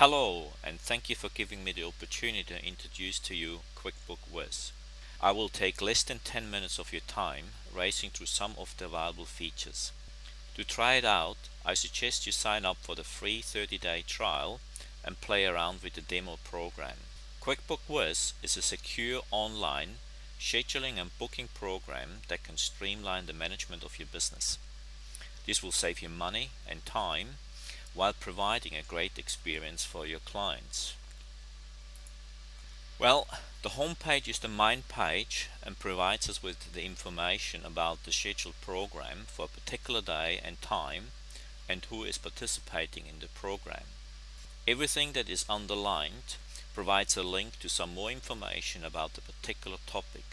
Hello, and thank you for giving me the opportunity to introduce to you Quick-BookWiz. I will take less than 10 minutes of your time racing through some of the available features. To try it out, I suggest you sign up for the free 30-day trial and play around with the demo program. Quick-BookWiz is a secure online scheduling and booking program that can streamline the management of your business. This will save you money and time while providing a great experience for your clients. Well, the home page is the main page and provides us with the information about the scheduled program for a particular day and time and who is participating in the program. Everything that is underlined provides a link to some more information about the particular topic.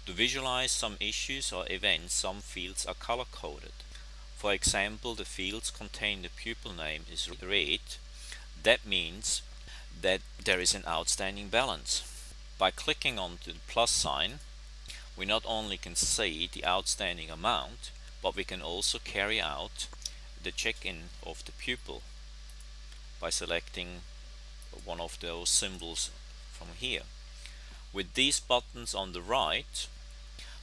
To visualize some issues or events, some fields are color-coded. For example, the fields containing the pupil name is red. That means that there is an outstanding balance. By clicking on the plus sign, we not only can see the outstanding amount, but we can also carry out the check-in of the pupil by selecting one of those symbols from here. With these buttons on the right,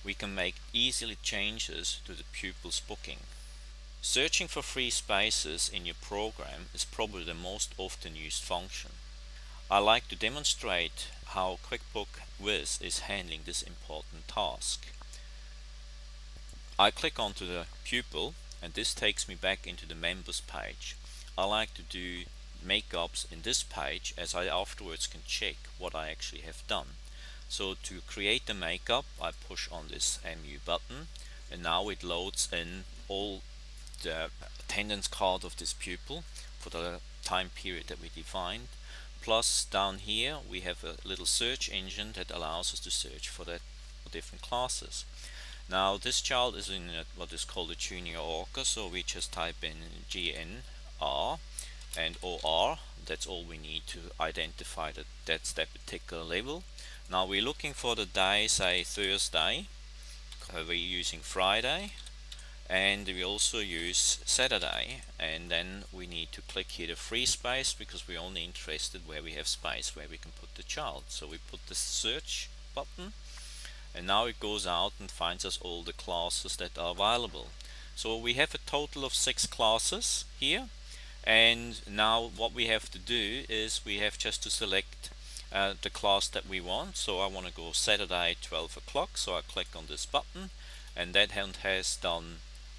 we can make easily changes to the pupil's booking. Searching for free spaces in your program is probably the most often used function. I like to demonstrate how Quick-BookWiz is handling this important task. I click onto the pupil and this takes me back into the members page. I like to do makeups in this page as I afterwards can check what I actually have done. So to create the makeup, I push on this MU button and now it loads in all the attendance card of this pupil for the time period that we defined. Plus down here we have a little search engine that allows us to search for different classes. Now this child is in what is called a junior orca, so we just type in GNR and OR. That's all we need to identify that that's that particular level. Now we're looking for the day, say Thursday. We're using Friday. And we also use Saturday, and then we need to click here the free space because we're only interested where we have space where we can put the child. So we put the search button and now it goes out and finds us all the classes that are available. So we have a total of 6 classes here, and now what we have to do is we have just to select the class that we want. So I want to go Saturday 12 o'clock, so I click on this button and that hand has done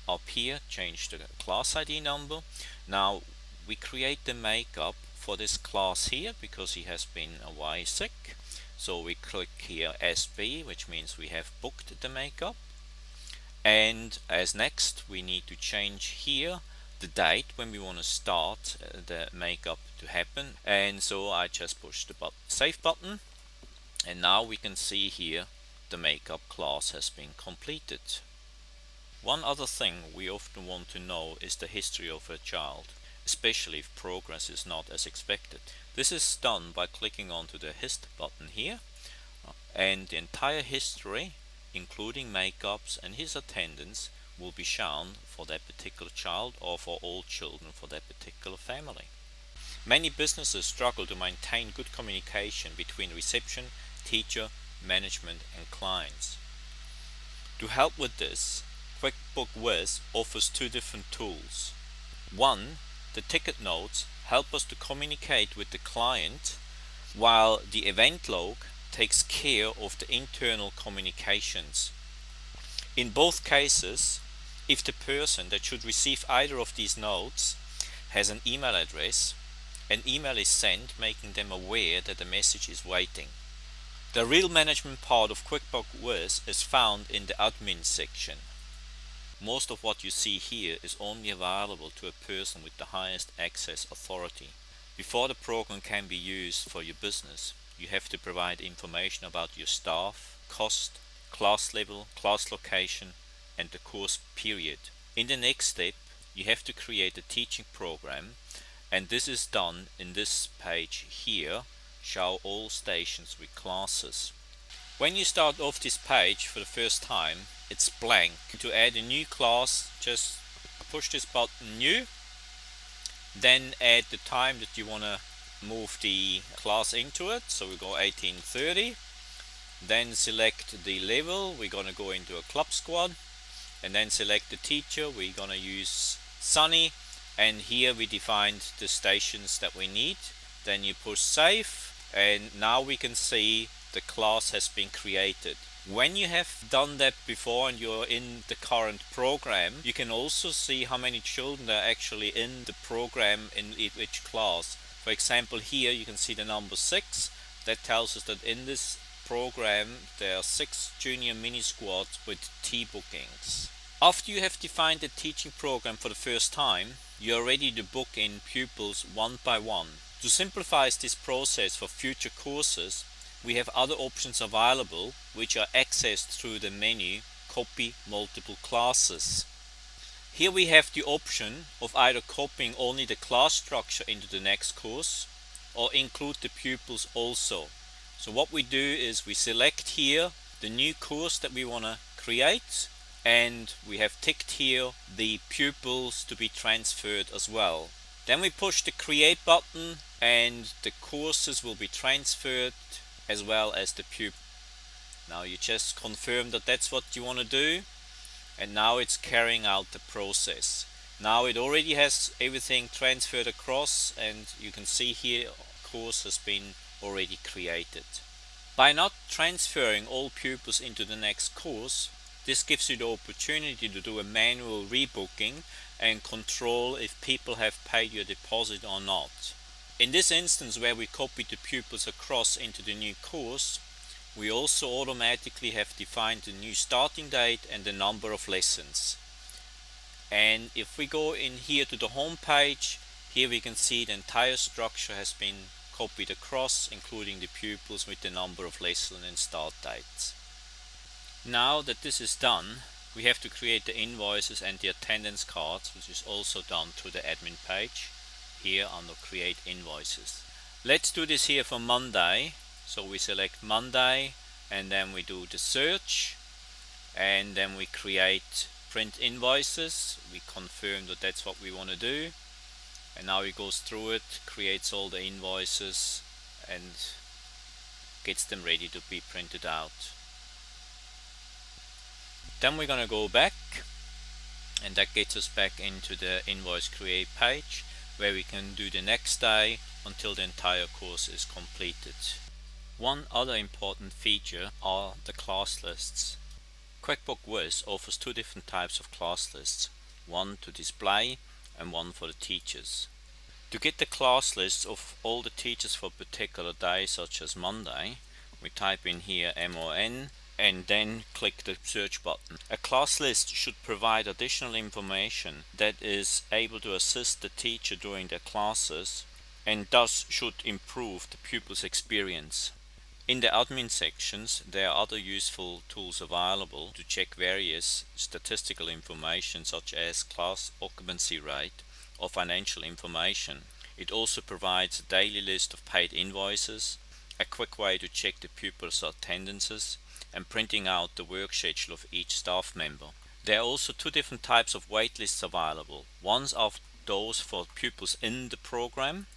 up here, change the class ID number. Now we create the makeup for this class here because he has been away sick. So we click here SB, which means we have booked the makeup. And as next we need to change here the date when we want to start the makeup to happen. And so I just push the save button and now we can see here the makeup class has been completed. One other thing we often want to know is the history of a child, especially if progress is not as expected. This is done by clicking onto the Hist button here, and the entire history, including makeups and his attendance, will be shown for that particular child or for all children for that particular family. Many businesses struggle to maintain good communication between reception, teacher, management and clients. To help with this, Quick-BookWiz offers 2 different tools. One, the ticket notes help us to communicate with the client, while the event log takes care of the internal communications. In both cases, if the person that should receive either of these notes has an email address, an email is sent making them aware that the message is waiting. The real management part of Quick-BookWiz is found in the admin section. Most of what you see here is only available to a person with the highest access authority. Before the program can be used for your business, you have to provide information about your staff, cost, class level, class location, and the course period. In the next step, you have to create a teaching program, and this is done in this page here, show all stations with classes. When you start off this page for the first time, it's blank. To add a new class, just push this button new, then add the time that you want to move the class into it, so we go 1830. Then select the level, we're gonna go into a club squad, and then select the teacher, we're gonna use Sunny, and here we defined the stations that we need. Then you push save, and now we can see the class has been created. When you have done that before and you're in the current program, you can also see how many children are actually in the program in each class. For example, here you can see the number 6. That tells us that in this program there are 6 junior mini squads with T bookings. After you have defined the teaching program for the first time, you are ready to book in pupils one by one. To simplify this process for future courses, we have other options available which are accessed through the menu Copy Multiple Classes. Here we have the option of either copying only the class structure into the next course or include the pupils also. So what we do is we select here the new course that we want to create, and we have ticked here the pupils to be transferred as well. Then we push the create button and the courses will be transferred as well as the pupil. Now you just confirm that that's what you want to do, and now it's carrying out the process. Now it already has everything transferred across, and you can see here a course has been already created. By not transferring all pupils into the next course, this gives you the opportunity to do a manual rebooking and control if people have paid your deposit or not. In this instance where we copied the pupils across into the new course, we also automatically have defined the new starting date and the number of lessons. And if we go in here to the home page, here we can see the entire structure has been copied across, including the pupils with the number of lessons and start dates. Now that this is done, we have to create the invoices and the attendance cards, which is also done through the admin page here under create invoices. Let's do this here for Monday. So we select Monday and then we do the search, and then we create print invoices. We confirm that that's what we want to do, and now it goes through it, creates all the invoices and gets them ready to be printed out. Then we're going to go back, and that gets us back into the invoice create page where we can do the next day until the entire course is completed. One other important feature are the class lists. Quick-BookWiz offers 2 different types of class lists, one to display and one for the teachers. To get the class lists of all the teachers for a particular day, such as Monday, we type in here MON and then click the search button. A class list should provide additional information that is able to assist the teacher during their classes and thus should improve the pupil's experience. In the admin sections, there are other useful tools available to check various statistical information such as class occupancy rate or financial information. It also provides a daily list of paid invoices, a quick way to check the pupils' attendances, and printing out the work schedule of each staff member. There are also 2 different types of waitlists available. Ones are those for pupils in the program,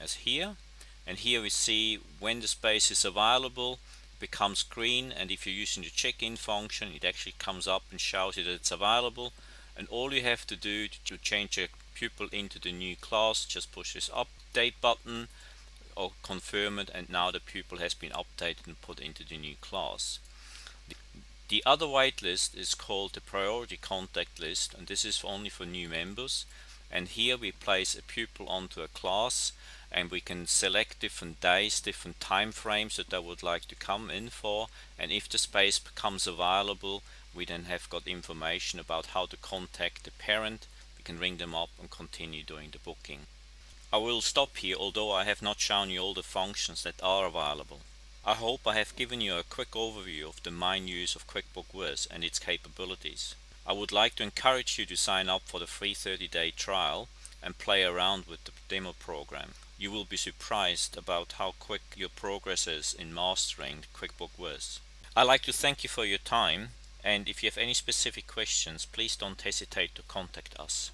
as here, and here we see when the space is available, it becomes green, and if you're using the check-in function, it actually comes up and shows you that it's available. And all you have to do to change a pupil into the new class, just push this update button or confirm it, and now the pupil has been updated and put into the new class. The other waitlist is called the priority contact list, and this is only for new members. And here we place a pupil onto a class, and we can select different days, different time frames that they would like to come in for, and if the space becomes available, we then have got information about how to contact the parent. We can ring them up and continue doing the booking. I will stop here, although I have not shown you all the functions that are available. I hope I have given you a quick overview of the main use of Quick-BookWiz and its capabilities. I would like to encourage you to sign up for the free 30-day trial and play around with the demo program. You will be surprised about how quick your progress is in mastering Quick-BookWiz. I'd like to thank you for your time, and if you have any specific questions, please don't hesitate to contact us.